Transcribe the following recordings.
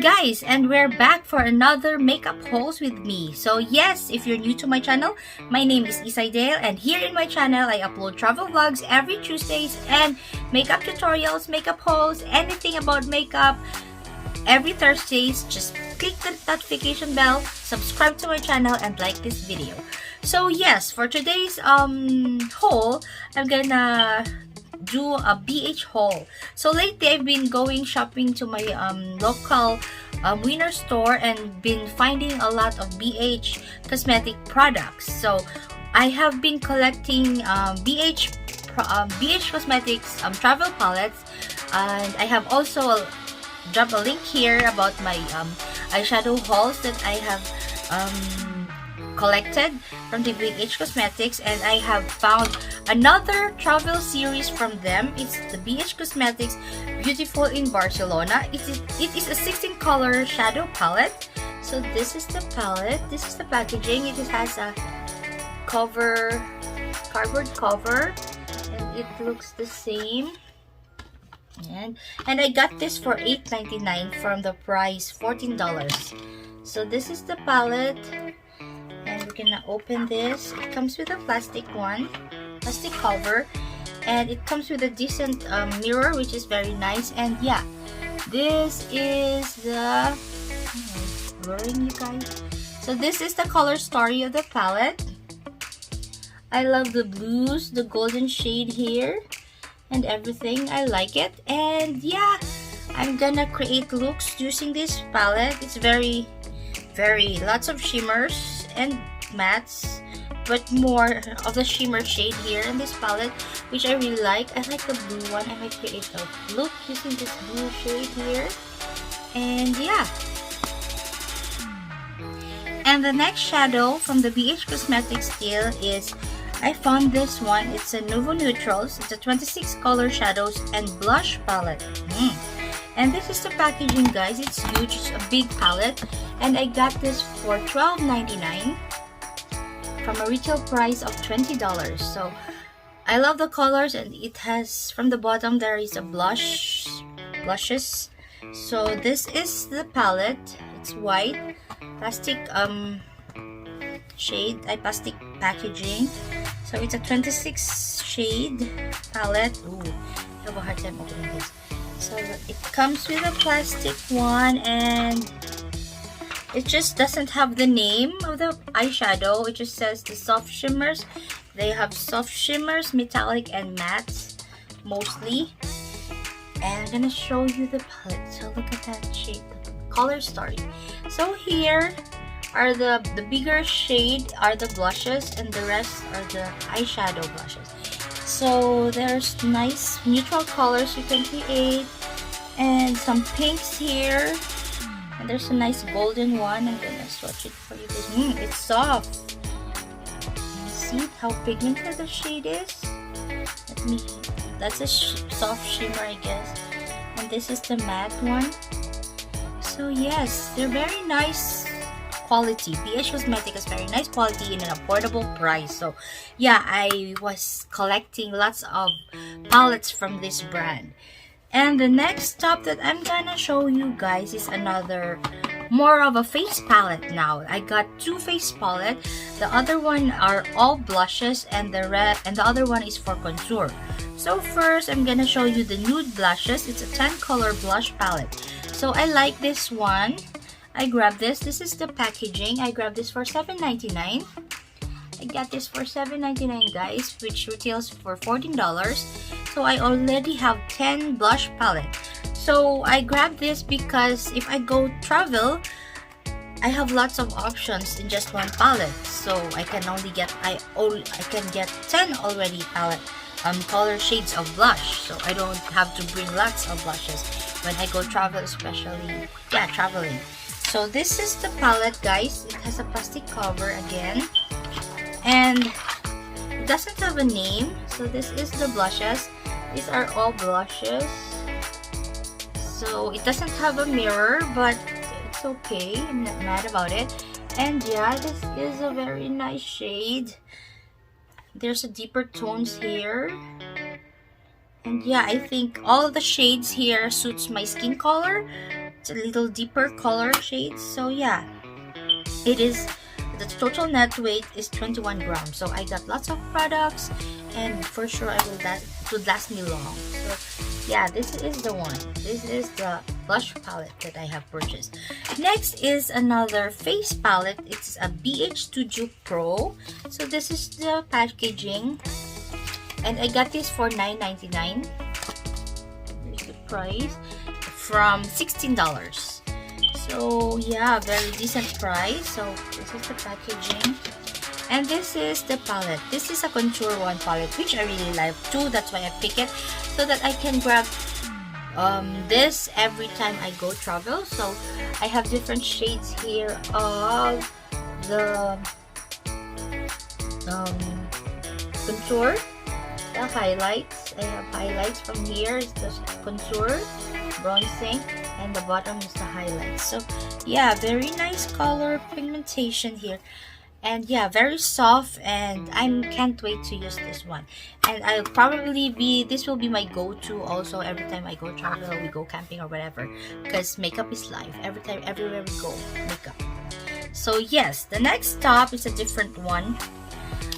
guys, and we're back for another makeup hauls with me. So yes, if you're new to my channel, my name is Ysay, and here in my channel I upload travel vlogs every Tuesdays and makeup tutorials, makeup hauls, anything about makeup every Thursdays. Just click the notification bell, subscribe to my channel, and like this video. So yes, for today's haul, I'm gonna do a BH haul. So lately I've been going shopping to my local winner store and been finding a lot of BH cosmetic products. So I have been collecting BH Cosmetics travel palettes, and I have also dropped a link here about my eyeshadow hauls that I have collected from the BH Cosmetics, and I have found another travel series from them. It's the BH Cosmetics Beautiful in Barcelona. It is a 16 color shadow palette. So this is the palette, this is the packaging. It has a cardboard cover, and it looks the same. And I got this for $8.99 from the price $14. So this is the palette, and we're gonna open this. It comes with a plastic cover, and it comes with a decent mirror, which is very nice. And yeah, this is the blurring, you guys. So this is the color story of the palette. I love the blues, the golden shade here, and everything. I like it. And yeah, I'm gonna create looks using this palette. It's very lots of shimmers and mattes, but more of the shimmer shade here in this palette, which I really like. I like the blue one. I might create a look using this blue shade here. And yeah, and the next shadow from the BH Cosmetics still is, I found this one. It's a Nouveau Neutrals. It's a 26 color shadows and blush palette. And this is the packaging, guys. It's huge. It's a big palette, and I got this for $12.99 from a retail price of $20. So I love the colors, and it has, from the bottom there is a blushes. So this is the palette. It's white plastic plastic packaging. So it's a 26 shade palette. Ooh, I have a hard time opening this. So it comes with a plastic one, and it just doesn't have the name of the eyeshadow. It just says the soft shimmers. They have soft shimmers, metallic, and mattes mostly. And I'm gonna show you the palette. So look at that shade, the color story. So here are the bigger shade are the blushes, and the rest are the eyeshadow blushes. So there's nice neutral colors you can create, and some pinks here, and there's a nice golden one. I'm gonna swatch it for you guys. It's soft. See how pigmented the shade is? That's a soft shimmer, I guess. And this is the matte one. So yes, they're very nice quality. BH Cosmetics is very nice quality in an affordable price. So yeah, I was collecting lots of palettes from this brand. And the next top that I'm gonna show you guys is another more of a face palette. Now I got two face palette. The other one are all blushes, and the other one is for contour. So first I'm gonna show you the nude blushes. It's a 10 color blush palette. So I like this one. I grabbed this. This is the packaging. I grabbed this for $7.99. I got this for $7.99, guys, which retails for $14. So I already have 10 blush palette. So I grabbed this because if I go travel, I have lots of options in just one palette. So I can get 10 already palette color shades of blush. So I don't have to bring lots of blushes when I go travel, especially traveling. So this is the palette, guys. It has a plastic cover again, and it doesn't have a name. So this is the blushes. These are all blushes. So it doesn't have a mirror, but it's okay. I'm not mad about it. And yeah, this is a very nice shade. There's a deeper tones here. And yeah, I think all the shades here suits my skin color. It's a little deeper color shades. So yeah, it is, the total net weight is 21 grams. So I got lots of products, and for sure it would last me long. So yeah, this is the one. This is the blush palette that I have purchased. Next is another face palette. It's a BH Studio Pro. So this is the packaging, and I got this for $9.99. Here's the price, from $16. So yeah, very decent price. So this is the packaging, and this is the palette. This is a contour one palette, which I really like too. That's why I pick it, so that I can grab this every time I go travel. So I have different shades here of the contour, the highlights. I have highlights from here. Is the contour, bronzing, and the bottom is the highlights. So yeah, very nice color pigmentation here, and yeah, very soft, and I can't wait to use this one. And I'll probably this will be my go-to also every time I go travel, we go camping or whatever, because makeup is life. Everywhere we go, makeup. So yes, the next stop is a different one.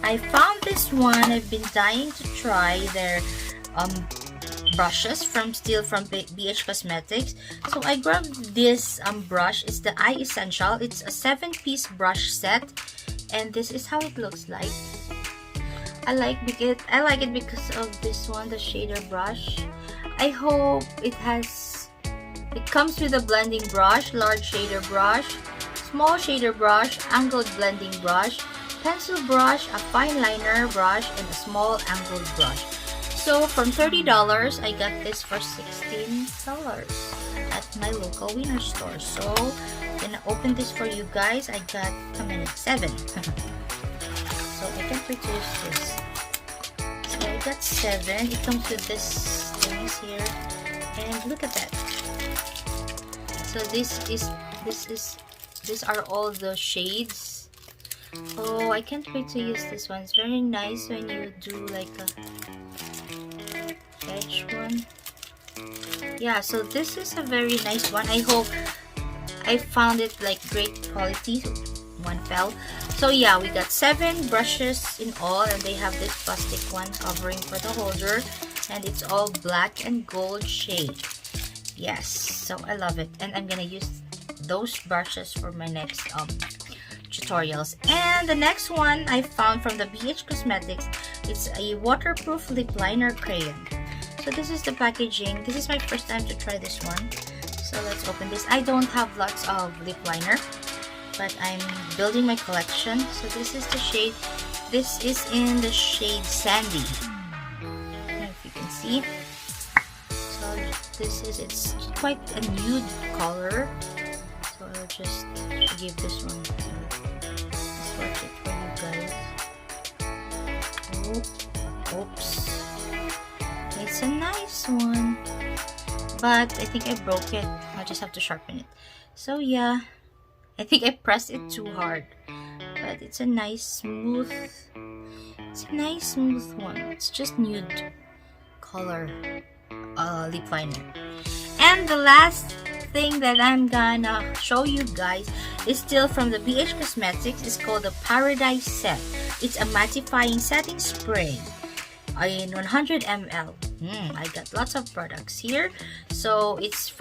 I found this one. I've been dying to try their brushes from BH Cosmetics. So I grabbed this brush. It's the Eye Essential. It's a 7-piece brush set, and this is how it looks like. I like it because of this one, the shader brush. I hope it comes with a blending brush, large shader brush, small shader brush, angled blending brush, pencil brush, a fine liner brush, and a small angled brush. So from $30, I got this for $16 at my local Winner store. So I'm gonna open this for you guys. I got how many? 7. So I can't wait to use this. So I got 7. It comes with this things here, and look at that. So these are all the shades. Oh, I can't wait to use this one. It's very nice when you do like a edge one. Yeah, so this is a very nice one. I hope I found it like great quality. One fell. So yeah, we got 7 brushes in all, and they have this plastic one covering for the holder, and it's all black and gold shade. Yes, so I love it, and I'm gonna use those brushes for my next tutorials. And the next one I found from the BH Cosmetics, it's a waterproof lip liner crayon. So this is the packaging. This is my first time to try this one. So let's open this. I don't have lots of lip liner, but I'm building my collection. So this is the shade. This is in the shade Sandy. I don't know if you can see. So it's quite a nude color. So I'll just give this one. Swatch it for you guys. Oh, oops. It's a nice one, but I think I broke it. I'll just have to sharpen it. So yeah, I think I pressed it too hard, but it's a nice smooth. It's a nice smooth one. It's just nude color lip liner. And the last thing that I'm gonna show you guys is still from the BH Cosmetics. It's called the Paradise Set. It's a mattifying setting spray in 100 ml. I got lots of products here. So it's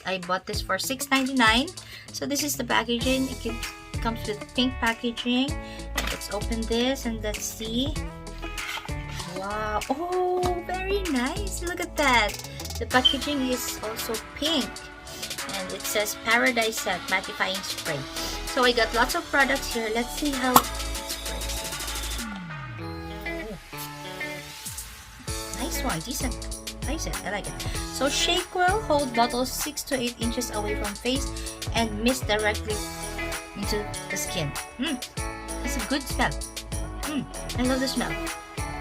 I bought this for $6.99. So this is the packaging. It comes with pink packaging. Let's open this and let's see. Wow. Oh, very nice. Look at that. The packaging is also pink, and it says Paradise Set Mattifying Spray. So I got lots of products here. Let's see how it sprays. Nice one, decent. Nice, I like it. So shake well, hold bottles 6 to 8 inches away from face, and mist directly into the skin. It's a good smell. I love the smell.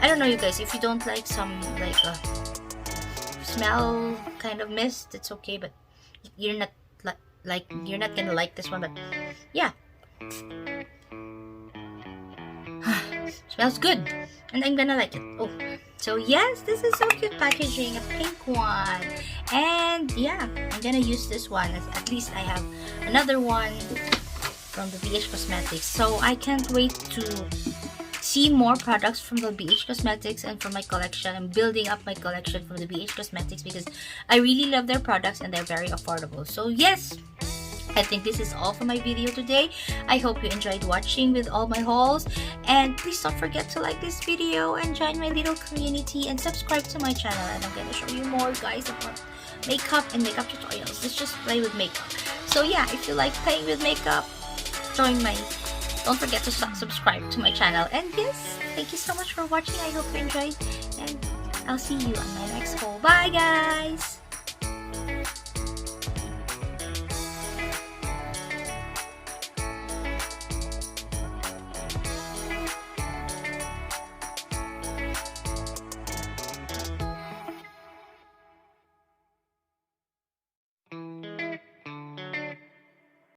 I don't know, you guys, if you don't like some like a smell kind of mist, it's okay, but you're not you're not gonna like this one. But yeah, smells good, and I'm gonna like it. Oh, so yes, this is so cute packaging, a pink one, And yeah, I'm gonna use this one. At least I have another one from the BH Cosmetics. So I can't wait to see more products from the BH Cosmetics and from my collection. I'm building up my collection from the BH Cosmetics because I really love their products and they're very affordable. So yes, I think this is all for my video today. I hope you enjoyed watching with all my hauls, and please don't forget to like this video and join my little community and subscribe to my channel. And I'm gonna show you more, guys, about makeup and makeup tutorials. Let's just play with makeup. So yeah, if you like playing with makeup, don't forget to subscribe to my channel. And yes, thank you so much for watching. I hope you enjoyed, and I'll see you on my next haul. Bye, guys.